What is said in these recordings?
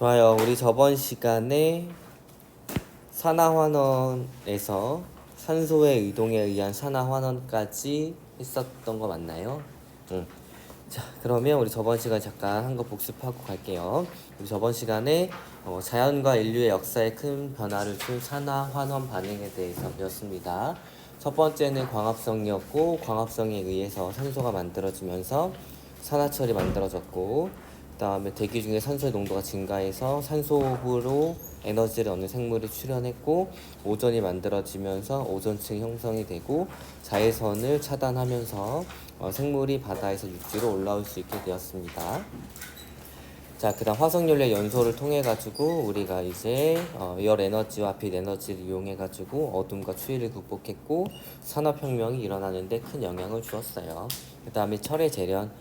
좋아요. 우리 저번 시간에 산화환원에서 산소의 이동에 의한 산화환원까지 했었던 거 맞나요? 응. 자, 그러면 우리 저번 시간 잠깐 한 거 복습하고 갈게요. 우리 저번 시간에 자연과 인류의 역사에 큰 변화를 준 산화환원 반응에 대해서 배웠습니다. 첫 번째는 광합성이었고, 광합성에 의해서 산소가 만들어지면서 산화철이 만들어졌고, 그 다음에 대기 중에 산소의 농도가 증가해서 산소호흡으로 에너지를 얻는 생물이 출현했고, 오존이 만들어지면서 오존층 형성이 되고, 자외선을 차단하면서 생물이 바다에서 육지로 올라올 수 있게 되었습니다. 자, 그 다음 화석연료 연소를 통해 가지고 우리가 이제 열 에너지와 빛 에너지를 이용해 가지고 어둠과 추위를 극복했고, 산업혁명이 일어나는데 큰 영향을 주었어요. 그 다음에 철의 재련.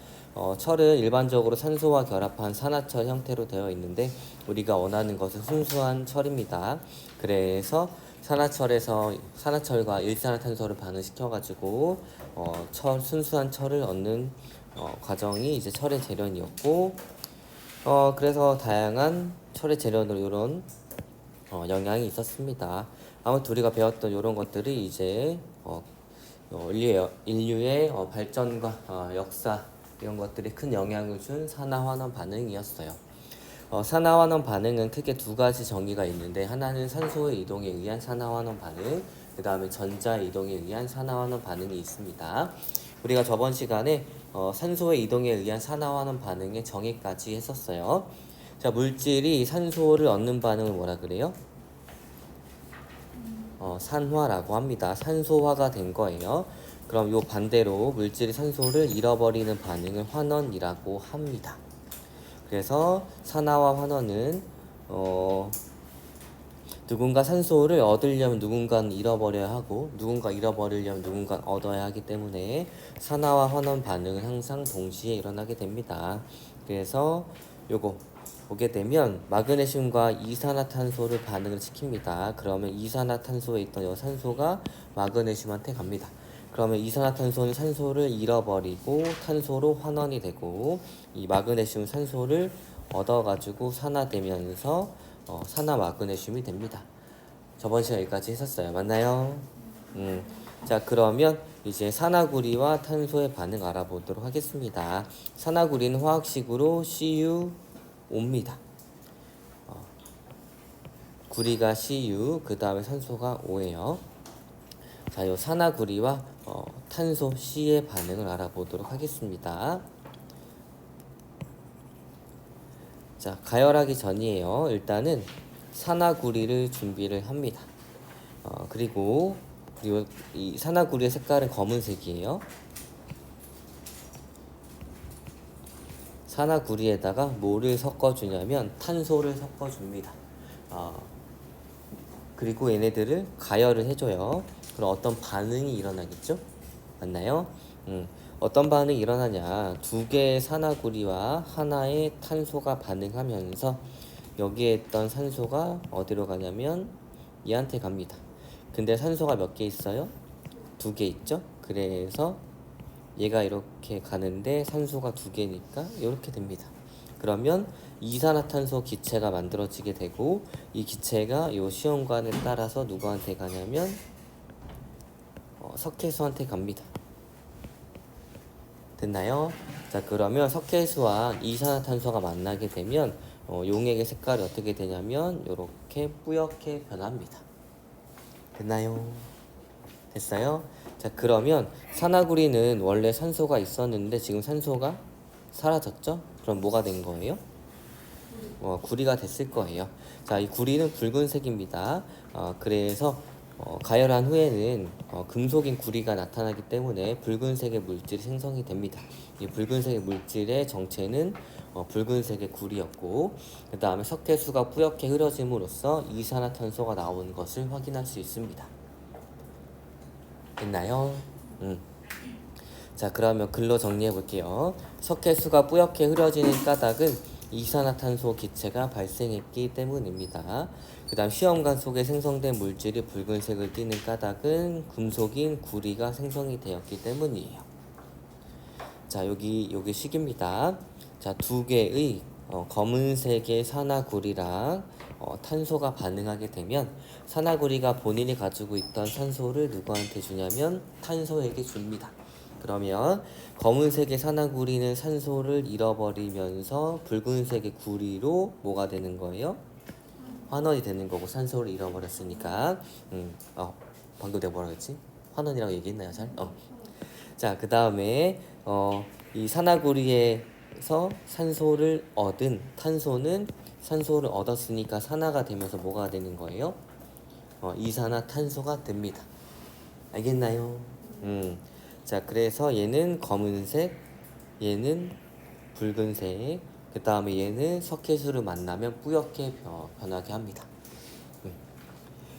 철은 일반적으로 산소와 결합한 산화철 형태로 되어 있는데, 우리가 원하는 것은 순수한 철입니다. 그래서 산화철에서 산화철과 일산화탄소를 반응시켜 가지고 순수한 철을 얻는 과정이 이제 철의 재련이었고, 그래서 다양한 철의 재련으로 이런 영향이 있었습니다. 아무튼 우리가 배웠던 이런 것들이 이제 인류의 발전과 역사 이런 것들이 큰 영향을 준 산화환원 반응이었어요. 산화환원 반응은 크게 두 가지 정의가 있는데, 하나는 산소의 이동에 의한 산화환원 반응, 그 다음에 전자 이동에 의한 산화환원 반응이 있습니다. 우리가 저번 시간에 산소의 이동에 의한 산화환원 반응의 정의까지 했었어요. 자, 물질이 산소를 얻는 반응을 뭐라 그래요? 산화라고 합니다. 산소화가 된 거예요. 그럼 요 반대로 물질이 산소를 잃어버리는 반응을 환원이라고 합니다. 그래서 산화와 환원은 누군가 산소를 얻으려면 누군가는 잃어버려야 하고, 누군가 잃어버리려면 누군가는 얻어야 하기 때문에 산화와 환원 반응은 항상 동시에 일어나게 됩니다. 그래서 요거 보게 되면 마그네슘과 이산화탄소를 반응을 시킵니다. 그러면 이산화탄소에 있던 요 산소가 마그네슘한테 갑니다. 그러면 이산화탄소는 산소를 잃어버리고 탄소로 환원이 되고, 이 마그네슘 산소를 얻어가지고 산화되면서 산화 마그네슘이 됩니다. 저번 시간 여기까지 했었어요. 맞나요? 자, 그러면 이제 산화구리와 탄소의 반응 알아보도록 하겠습니다. 산화구리는 화학식으로 CuO입니다. 구리가 Cu, 그 다음에 산소가 O예요. 자, 요 산화구리와 탄소 C의 반응을 알아보도록 하겠습니다. 자, 가열하기 전이에요. 일단은 산화구리를 준비를 합니다. 그리고 이 산화구리의 색깔은 검은색이에요. 산화구리에다가 뭐를 섞어주냐면 탄소를 섞어줍니다. 그리고 얘네들을 가열을 해줘요. 그럼 어떤 반응이 일어나겠죠? 맞나요? 어떤 반응이 일어나냐? 두 개의 산화구리와 하나의 탄소가 반응하면서 여기에 있던 산소가 어디로 가냐면 얘한테 갑니다. 근데 산소가 몇 개 있어요? 두 개 있죠? 그래서 얘가 이렇게 가는데 산소가 두 개니까 이렇게 됩니다. 그러면 이산화탄소 기체가 만들어지게 되고, 이 기체가 요 시험관에 따라서 누구한테 가냐면 석회수한테 갑니다. 됐나요? 자, 그러면 석회수와 이산화탄소가 만나게 되면 용액의 색깔이 어떻게 되냐면 이렇게 뿌옇게 변합니다. 됐나요? 됐어요? 자, 그러면 산화구리는 원래 산소가 있었는데 지금 산소가 사라졌죠? 그럼 뭐가 된 거예요? 구리가 됐을 거예요. 자, 이 구리는 붉은색입니다. 그래서 가열한 후에는 금속인 구리가 나타나기 때문에 붉은색의 물질이 생성이 됩니다. 이 붉은색의 물질의 정체는 붉은색의 구리였고, 그 다음에 석회수가 뿌옇게 흐려짐으로써 이산화탄소가 나오는 것을 확인할 수 있습니다. 됐나요? 자, 그러면 글로 정리해 볼게요. 석회수가 뿌옇게 흐려지는 까닭은 이산화탄소 기체가 발생했기 때문입니다. 그 다음 시험관 속에 생성된 물질이 붉은색을 띠는 까닭은 금속인 구리가 생성이 되었기 때문이에요. 자, 여기 식입니다. 자, 두 개의 검은색의 산화구리랑 탄소가 반응하게 되면 산화구리가 본인이 가지고 있던 산소를 누구한테 주냐면 탄소에게 줍니다. 그러면 검은색의 산화구리는 산소를 잃어버리면서 붉은색의 구리로 뭐가 되는 거예요? 환원이 되는 거고 산소를 잃어버렸으니까 방금 내가 뭐라 그랬지? 환원이라고 얘기했나요? 잘? 자, 그 다음에 이 산화구리에서 산소를 얻은 탄소는 산소를 얻었으니까 산화가 되면서 뭐가 되는 거예요? 이산화탄소가 됩니다. 알겠나요? 자, 그래서 얘는 검은색, 얘는 붉은색, 그 다음에 얘는 석회수를 만나면 뿌옇게 변하게 합니다.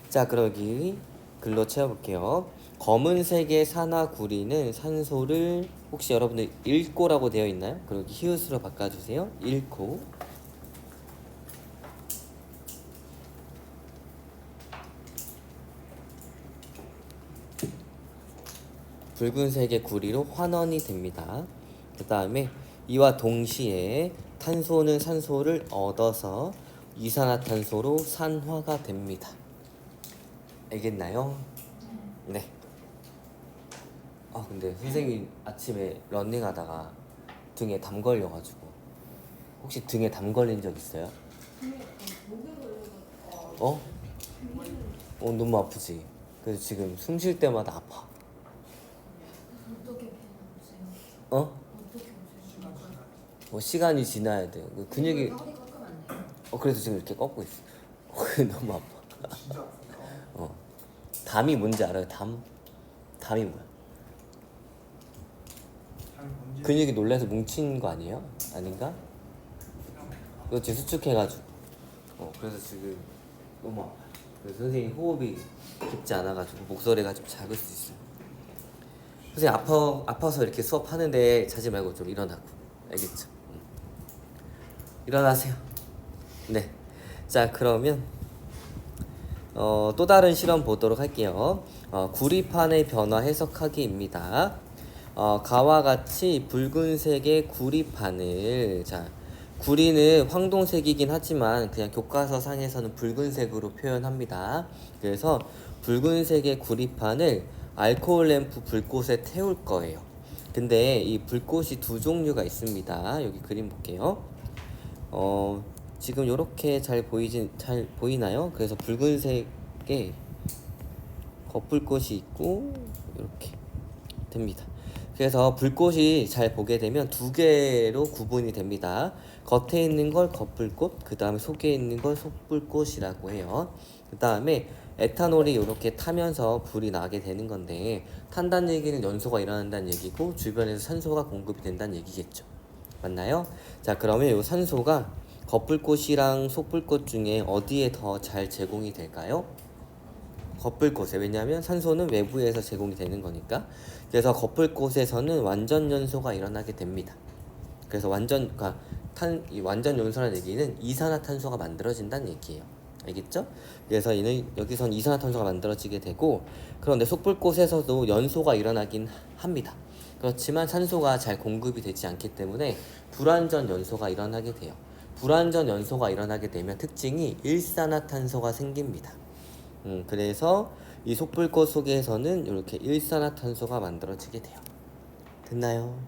자, 그러기 글로 채워볼게요. 검은색의 산화구리는 산소를 혹시 여러분들 잃고라고 되어 있나요? 그러기 히읗으로 바꿔주세요. 잃고. 붉은색의 구리로 환원이 됩니다. 그 다음에 이와 동시에 탄소는 산소를 얻어서 이산화탄소로 산화가 됩니다. 알겠나요? 네. 근데 선생님 아침에 러닝하다가 등에 담 걸려가지고 혹시 등에 담 걸린 적 있어요? 너무 아프지? 그래서 지금 숨 쉴 때마다 아파. 어떻게 배우세요? 어떻게 뭐 시간이 지나야 돼. 그 근육이 허리 꺾으면 안 돼요? 그래서 지금 이렇게 꺾고 있어. 너무 아파. 담이 뭔지 알아요? 담이 뭐야? 근육이 놀라서 뭉친 거 아니에요? 아닌가? 그렇지, 수축해가지고. 그래서 지금 너무 아파요. 그래서 선생님 호흡이 깊지 않아가지고 목소리가 좀 작을 수 있어요. 선생님 아파서 이렇게 수업하는데 자지 말고 좀 일어나고. 알겠죠? 일어나세요. 네. 자, 그러면 또 다른 실험 보도록 할게요. 구리판의 변화 해석하기입니다. 가와 같이 붉은색의 구리판을 구리는 황동색이긴 하지만 그냥 교과서 상에서는 붉은색으로 표현합니다. 그래서 붉은색의 구리판을 알코올 램프 불꽃에 태울 거예요. 근데 이 불꽃이 두 종류가 있습니다. 여기 그림 볼게요. 지금 이렇게 잘 보이나요? 그래서 붉은색의 겉불꽃이 있고 이렇게 됩니다. 그래서 불꽃이 잘 보게 되면 두 개로 구분이 됩니다. 겉에 있는 걸 겉불꽃, 그 다음에 속에 있는 걸 속불꽃이라고 해요. 그 다음에 에탄올이 이렇게 타면서 불이 나게 되는 건데, 탄다는 얘기는 연소가 일어난다는 얘기고 주변에서 산소가 공급이 된다는 얘기겠죠. 맞나요? 자, 그러면 이 산소가 겉불꽃이랑 속불꽃 중에 어디에 더 잘 제공이 될까요? 겉불꽃에. 왜냐하면 산소는 외부에서 제공이 되는 거니까. 그래서 겉불꽃에서는 완전 연소가 일어나게 됩니다. 그래서 완전 연소라는 얘기는 이산화탄소가 만들어진다는 얘기예요. 알겠죠? 그래서 여기선 이산화탄소가 만들어지게 되고, 그런데 속불꽃에서도 연소가 일어나긴 합니다. 그렇지만 산소가 잘 공급이 되지 않기 때문에 불완전 연소가 일어나게 돼요. 불완전 연소가 일어나게 되면 특징이 일산화탄소가 생깁니다. 그래서 이 속불꽃 속에서는 이렇게 일산화탄소가 만들어지게 돼요. 됐나요?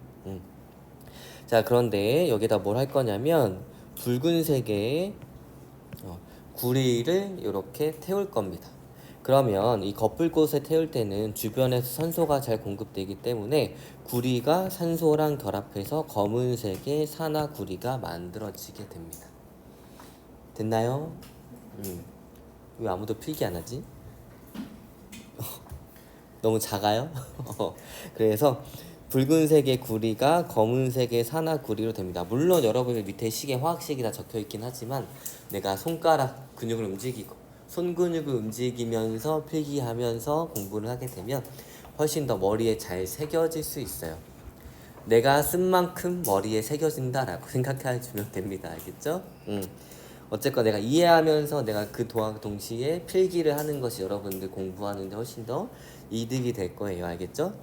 자, 그런데 여기다 뭘 할 거냐면 붉은색의 구리를 이렇게 태울 겁니다. 그러면 이 겉불꽃에 태울 때는 주변에서 산소가 잘 공급되기 때문에 구리가 산소랑 결합해서 검은색의 산화구리가 만들어지게 됩니다. 됐나요? 왜 아무도 필기 안 하지? 너무 작아요? 그래서 붉은색의 구리가 검은색의 산화구리로 됩니다. 물론 여러분들 밑에 시계 화학식이 다 적혀 있긴 하지만 내가 손가락 근육을 움직이고 손 근육을 움직이면서 필기하면서 공부를 하게 되면 훨씬 더 머리에 잘 새겨질 수 있어요. 내가 쓴 만큼 머리에 새겨진다라고 생각해주면 됩니다. 알겠죠? 어쨌건 내가 이해하면서 내가 그 동시에 필기를 하는 것이 여러분들 공부하는데 훨씬 더 이득이 될 거예요. 알겠죠?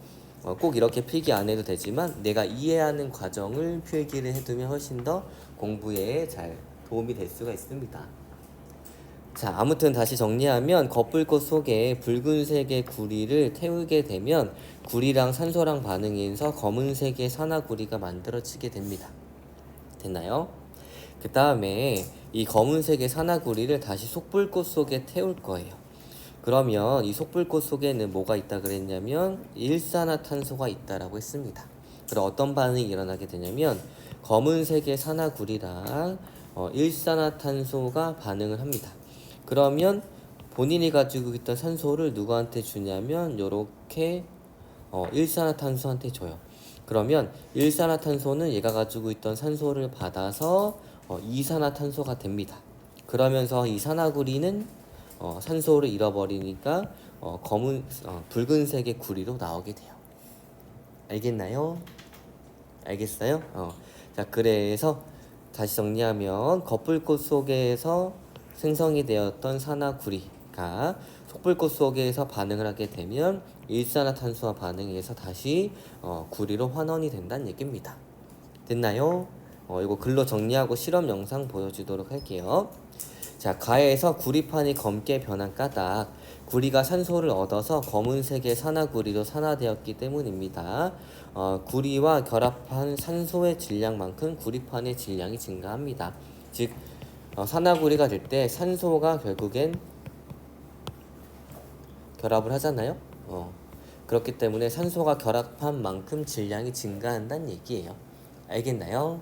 꼭 이렇게 필기 안 해도 되지만 내가 이해하는 과정을 필기를 해두면 훨씬 더 공부에 잘 도움이 될 수가 있습니다. 자, 아무튼 다시 정리하면 겉불꽃 속에 붉은색의 구리를 태우게 되면 구리랑 산소랑 반응해서 검은색의 산화구리가 만들어지게 됩니다. 됐나요? 그 다음에 이 검은색의 산화구리를 다시 속불꽃 속에 태울 거예요. 그러면 이 속불꽃 속에는 뭐가 있다 그랬냐면 일산화탄소가 있다라고 했습니다. 그럼 어떤 반응이 일어나게 되냐면 검은색의 산화구리랑 일산화탄소가 반응을 합니다. 그러면 본인이 가지고 있던 산소를 누구한테 주냐면 요렇게 일산화탄소한테 줘요. 그러면 일산화탄소는 얘가 가지고 있던 산소를 받아서 이산화탄소가 됩니다. 그러면서 이 산화구리는 산소를 잃어버리니까 붉은색의 구리로 나오게 돼요. 알겠나요? 알겠어요? 자, 그래서 다시 정리하면 겉불꽃 속에서 생성이 되었던 산화구리가 속불꽃 속에서 반응을 하게 되면 일산화탄소와 반응해서 다시 구리로 환원이 된다는 얘기입니다. 됐나요? 이거 글로 정리하고 실험 영상 보여주도록 할게요. 자, 가에서 구리판이 검게 변한 까닭. 구리가 산소를 얻어서 검은색의 산화구리로 산화되었기 때문입니다. 구리와 결합한 산소의 질량만큼 구리판의 질량이 증가합니다. 즉, 산화구리가 될 때 산소가 결국엔 결합을 하잖아요. 그렇기 때문에 산소가 결합한 만큼 질량이 증가한다는 얘기예요. 알겠나요?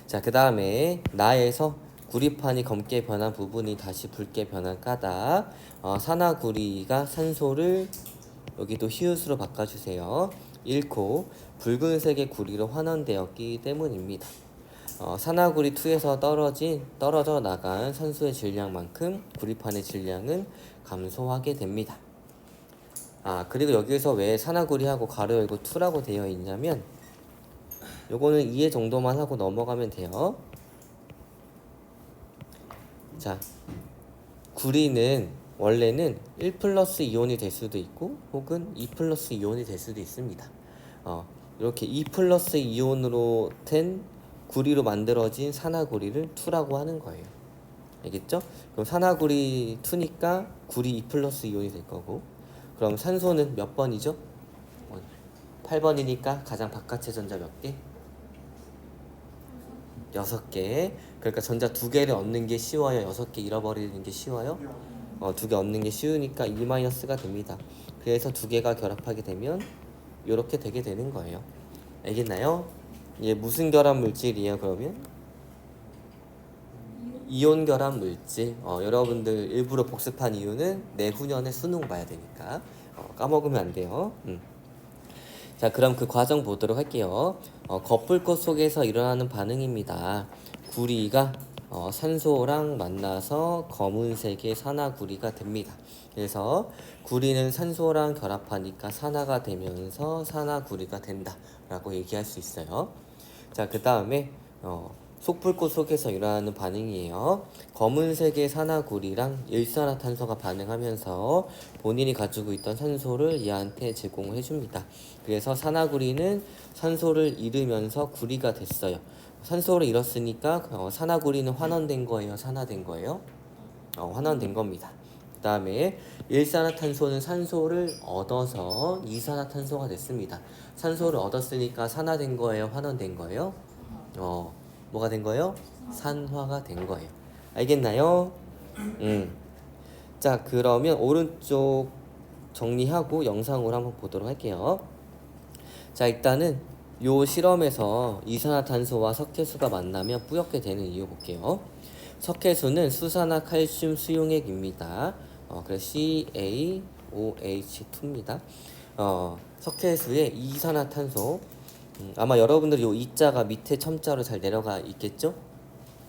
자, 그 다음에 나에서 구리판이 검게 변한 부분이 다시 붉게 변한 까닭. 산화구리가 산소를 여기도 히읗으로 바꿔주세요. 잃고 붉은색의 구리로 환원되었기 때문입니다. 산화구리 2에서 떨어져 나간 산소의 질량만큼 구리판의 질량은 감소하게 됩니다. 그리고 여기에서 왜 산화구리하고 가로 열고 2라고 되어 있냐면 요거는 이해 정도만 하고 넘어가면 돼요. 자, 구리는 원래는 1 플러스 이온이 될 수도 있고 혹은 2 플러스 이온이 될 수도 있습니다. 이렇게 2 플러스 이온으로 된 구리로 만들어진 산화구리를 2라고 하는 거예요. 알겠죠? 그럼 산화구리 2니까 구리 2 플러스 이온이 될 거고, 그럼 산소는 몇 번이죠? 8번이니까 가장 바깥의 전자 몇 개? 6개. 그러니까 전자 2개를 얻는 게 쉬워요? 6개 잃어버리는 게 쉬워요? 2개 얻는 게 쉬우니까 2-가 됩니다. 그래서 2개가 결합하게 되면 이렇게 되게 되는 거예요. 알겠나요? 얘 무슨 결합 물질이에요, 그러면? 이온 결합 물질. 여러분들 일부러 복습한 이유는 내후년에 수능 봐야 되니까 까먹으면 안 돼요. 자, 그럼 그 과정 보도록 할게요. 겉불꽃 속에서 일어나는 반응입니다. 구리가 산소랑 만나서 검은색의 산화구리가 됩니다. 그래서 구리는 산소랑 결합하니까 산화가 되면서 산화구리가 된다라고 얘기할 수 있어요. 자, 그 다음에 속불꽃 속에서 일어나는 반응이에요. 검은색의 산화구리랑 일산화탄소가 반응하면서 본인이 가지고 있던 산소를 얘한테 제공해 줍니다. 그래서 산화구리는 산소를 잃으면서 구리가 됐어요. 산소를 잃었으니까 산화구리는 환원된 거예요, 산화된 거예요? 환원된 겁니다. 그 다음에 일산화탄소는 산소를 얻어서 이산화탄소가 됐습니다. 산소를 얻었으니까 산화된 거예요, 환원된 거예요? 뭐가 된 거예요? 산화가 된 거예요. 알겠나요? 자, 그러면 오른쪽 정리하고 영상으로 한번 보도록 할게요. 자, 일단은 요 실험에서 이산화탄소와 석회수가 만나면 뿌옇게 되는 이유 볼게요. 석회수는 수산화칼슘 수용액입니다. 그래서 CaOH2입니다. 석회수에 이산화탄소, 아마 여러분들이 요 이자가 밑에 첨자로 잘 내려가 있겠죠?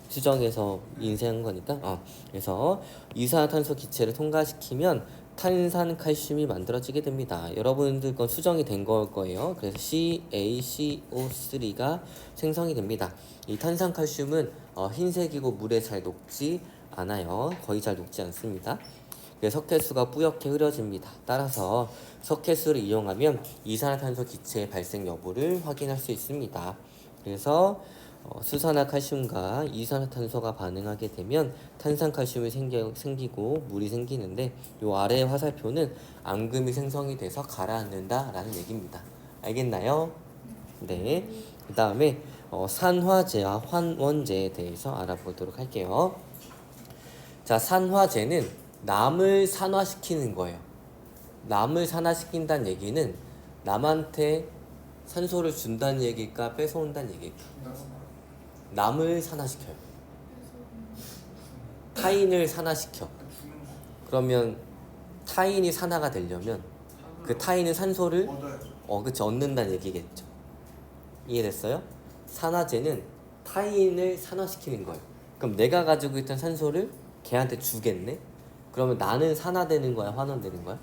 수정해서 인쇄한 거니까. 그래서 이산화탄소 기체를 통과시키면 탄산칼슘이 만들어지게 됩니다. 여러분들 건 수정이 된 걸 거예요. 그래서 CaCO3가 생성이 됩니다. 이 탄산칼슘은 흰색이고 물에 잘 녹지 않아요. 거의 잘 녹지 않습니다. 그래서 석회수가 뿌옇게 흐려집니다. 따라서 석회수를 이용하면 이산화탄소 기체의 발생 여부를 확인할 수 있습니다. 그래서 수산화칼슘과 이산화탄소가 반응하게 되면 탄산칼슘이 생기고 물이 생기는데 요 아래의 화살표는 앙금이 생성이 돼서 가라앉는다라는 얘기입니다. 알겠나요? 네. 그 다음에 산화제와 환원제에 대해서 알아보도록 할게요. 자, 산화제는 남을 산화시키는 거예요. 남을 산화시킨다는 얘기는 남한테 산소를 준다는 얘기일까 뺏어온다는 얘기일까? 남을 산화시켜요. 타인을 산화시켜. 그러면 타인이 산화가 되려면 그 타인은 산소를 그치, 얻는다는 얘기겠죠. 이해됐어요? 산화제는 타인을 산화시키는 거예요. 그럼 내가 가지고 있던 산소를 걔한테 주겠네? 그러면 나는 산화되는 거야, 환원되는 거야?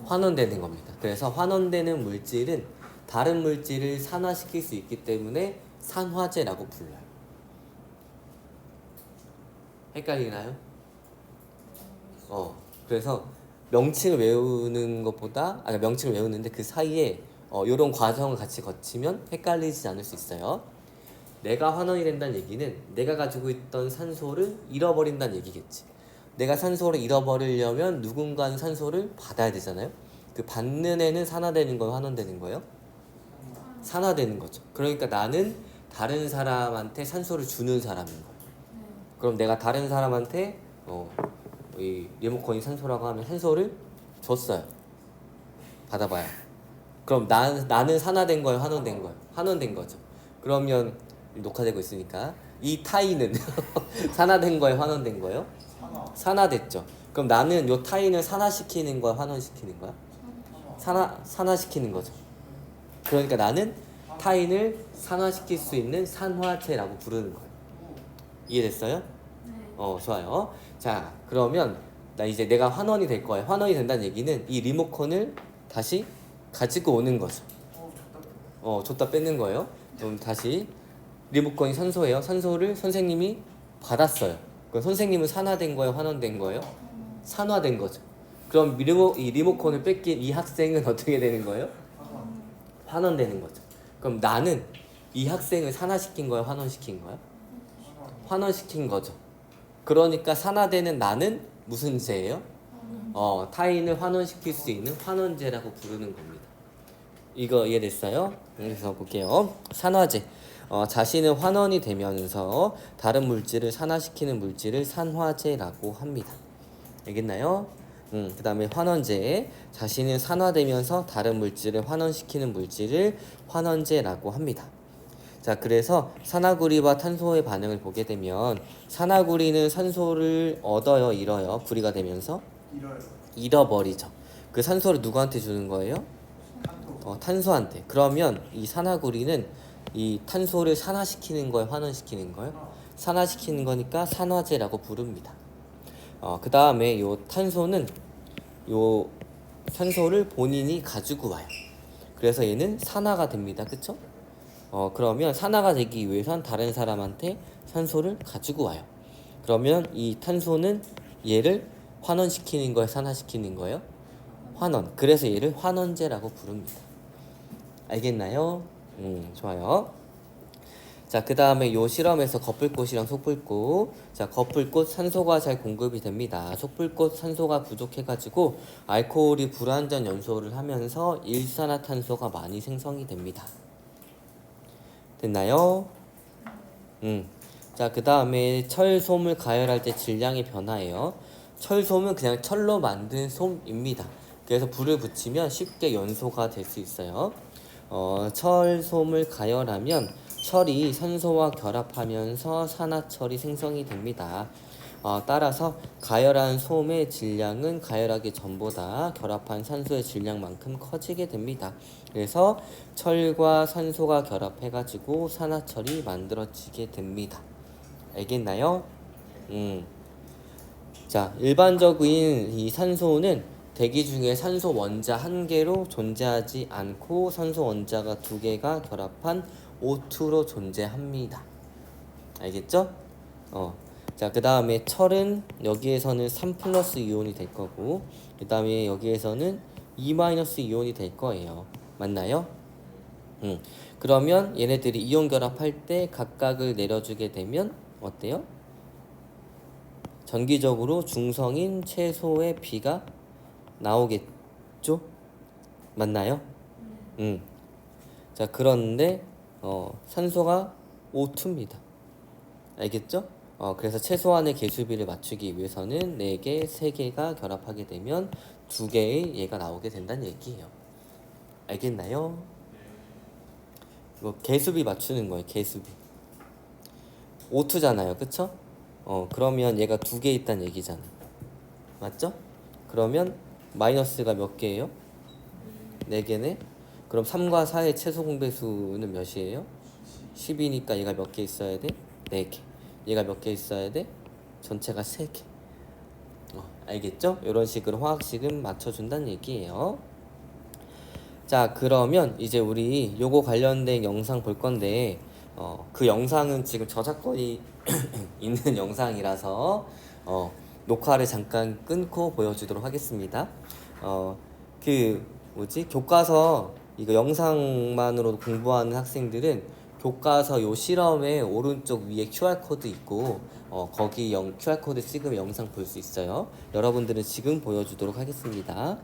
환원되는 겁니다. 그래서 환원되는 물질은 다른 물질을 산화시킬 수 있기 때문에 산화제라고 불러요. 헷갈리나요? 그래서 명칭을 외우는 것보다 명칭을 외우는데 그 사이에 이런 과정을 같이 거치면 헷갈리지 않을 수 있어요. 내가 환원이 된다는 얘기는 내가 가지고 있던 산소를 잃어버린다는 얘기겠지. 내가 산소를 잃어버리려면 누군가는 산소를 받아야 되잖아요. 그 받는 애는 산화되는 거예요, 환원되는 거예요? 산화되는 거죠. 그러니까 나는 다른 사람한테 산소를 주는 사람인 거예요. 그럼 내가 다른 사람한테 이 리모컨이 산소라고 하면 산소를 줬어요. 받아봐요. 그럼 나는 산화된 거예요, 환원된 거예요? 환원된 거죠. 그러면 녹화되고 있으니까 이 타인은 산화된 거예요, 환원된 거예요? 산화됐죠. 그럼 나는 요 타인을 산화시키는 거야, 환원시키는 거야? 산화시키는 거죠. 그러니까 나는 타인을 산화시킬 수 있는 산화제라고 부르는 거예요. 이해됐어요? 좋아요. 자, 그러면 나 이제 내가 환원이 될 거예요. 환원이 된다는 얘기는 이 리모컨을 다시 가지고 오는 거죠. 줬다 뺏는 거예요. 그럼 다시 리모컨이 산소예요. 산소를 선생님이 받았어요. 그럼 선생님은 산화된 거예요, 환원된 거예요? 산화된 거죠. 그럼 이 리모컨을 뺏긴 이 학생은 어떻게 되는 거예요? 환원되는 거죠. 그럼 나는 이 학생을 산화시킨 거예요, 환원시킨 거예요? 환원시킨 거죠. 그러니까 산화되는 나는 무슨 제예요? 타인을 환원시킬 수 있는 환원제라고 부르는 겁니다. 이거 이해됐어요? 그래서 볼게요. 산화제. 자신은 환원이 되면서 다른 물질을 산화시키는 물질을 산화제라고 합니다. 알겠나요? 그 다음에 환원제. 자신은 산화되면서 다른 물질을 환원시키는 물질을 환원제라고 합니다. 자, 그래서 산화구리와 탄소의 반응을 보게 되면 산화구리는 산소를 얻어요, 잃어요? 구리가 되면서? 잃어버리죠. 그 산소를 누구한테 주는 거예요? 탄소한테. 그러면 이 산화구리는 이 탄소를 산화시키는 거예요, 환원시키는 거예요? 산화시키는 거니까 산화제라고 부릅니다. 그 다음에 요 탄소는 요 산소를 본인이 가지고 와요. 그래서 얘는 산화가 됩니다. 그쵸? 그러면 산화가 되기 위해선 다른 사람한테 산소를 가지고 와요. 그러면 이 탄소는 얘를 환원시키는 거예요, 산화시키는 거예요? 환원. 그래서 얘를 환원제라고 부릅니다. 알겠나요? 좋아요. 자, 그 다음에 요 실험에서 거풀꽃이랑 속풀꽃. 자, 거풀꽃 산소가 잘 공급이 됩니다. 속풀꽃 산소가 부족해가지고 알코올이 불완전 연소를 하면서 일산화탄소가 많이 생성이 됩니다. 됐나요? 자, 그 다음에 철솜을 가열할 때 질량의 변화예요. 철솜은 그냥 철로 만든 솜입니다. 그래서 불을 붙이면 쉽게 연소가 될 수 있어요. 철솜을 가열하면 철이 산소와 결합하면서 산화철이 생성이 됩니다. 따라서 가열한 솜의 질량은 가열하기 전보다 결합한 산소의 질량만큼 커지게 됩니다. 그래서 철과 산소가 결합해가지고 산화철이 만들어지게 됩니다. 알겠나요? 자, 일반적인 이 산소는 대기 중에 산소 원자 1개로 존재하지 않고 산소 원자가 2개가 결합한 O2로 존재합니다. 알겠죠? 자, 그 다음에 철은 여기에서는 3 플러스 이온이 될 거고, 그 다음에 여기에서는 2 마이너스 이온이 될 거예요. 맞나요? 그러면 얘네들이 이온 결합할 때 각각을 내려주게 되면 어때요? 전기적으로 중성인 채소의 B가 나오겠죠? 맞나요? 자, 그런데 산소가 O2입니다. 알겠죠? 그래서 최소한의 개수비를 맞추기 위해서는 4개, 3개가 결합하게 되면 2개의 얘가 나오게 된다는 얘기예요. 알겠나요? 이거 개수비 맞추는 거예요. 개수비. O2잖아요. 그쵸? 그러면 얘가 2개 있다는 얘기잖아. 맞죠? 그러면 마이너스가 몇 개예요? 4개네. 그럼 3과 4의 최소 공배수는 몇이에요? 10이니까 얘가 몇 개 있어야 돼? 4개. 얘가 몇 개 있어야 돼? 전체가 3개. 알겠죠? 이런 식으로 화학식은 맞춰준다는 얘기예요. 자, 그러면 이제 우리 요거 관련된 영상 볼 건데 그 영상은 지금 저작권이 있는 영상이라서 녹화를 잠깐 끊고 보여주도록 하겠습니다. 그 뭐지? 교과서 이거 영상만으로 공부하는 학생들은 교과서 요 실험의 오른쪽 위에 QR코드 있고 거기 QR코드 찍으면 영상 볼 수 있어요. 여러분들은 지금 보여주도록 하겠습니다.